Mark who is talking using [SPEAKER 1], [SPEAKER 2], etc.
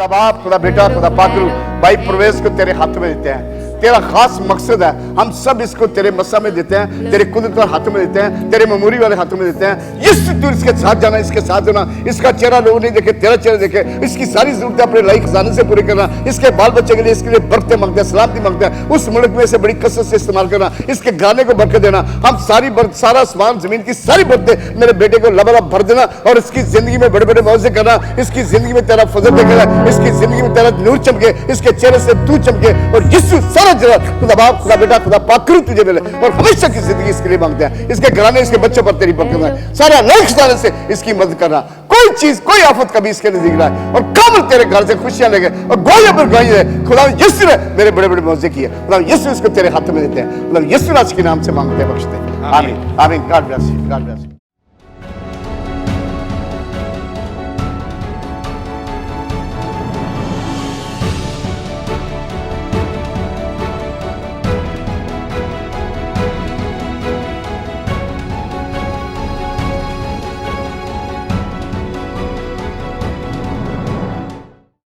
[SPEAKER 1] खुदा बाप, खुदा बेटा, खुदा पाकरू भाई परवेज को तेरे हाथ में देते हैं। तेरा खास मकसद है, हम सब इसको तेरे मसा में देते हैं, तेरे कुदरत वाले हाथों में देते हैं, तेरे मेमोरी वाले हाथों में देते हैं। तू इसके साथ जाना, इसके साथ होना, इसका चेहरा लोग नहीं देखे, तेरा चेहरा देखे, इसकी सारी जरूरतें अपने लाइक खजाने से पूरी करना, इसके बाल बच्चे के लिए इसके लिए बरकतें मांगते हैं, सलामती मांगते हैं, उस मुल्क में से बड़ी कसरत से इस्तेमाल करना, इसके गाने को बरकत देना। हम सारा आसमान जमीन की सारी बरकतें मेरे बेटे को लबालब भर देना और इसकी जिंदगी में बड़े बड़े मौजे करना, इसकी जिंदगी में तेरा फजल देखेगा, इसकी जिंदगी में तेरा नूर चमके, इसके चेहरे से तू चमके और यीशु सारा जगह खुदा बाप, खुदा बेटा, खुदा पाकरू तुझे मिले और हमेशा की जिंदगी इसके लिए मांगते हैं। इसके घराने, इसके बच्चों पर तेरी बरकत है, सारा लाइक खजाने से इसकी मदद करना। कोई चीज, कोई आफत कभी इसके नजदीक ना आए और कामल तेरे घर से खुशियां लेके और गोया पर गई है। खुदा यीशु ने मेरे बड़े बड़े मौजे किए, खुदा यीशु इसको तेरे हाथ में देते हैं, खुदा यीशु राज के नाम से मांगते हैं, बख्शते हैं। आमीन आमीन। God bless you, God bless you.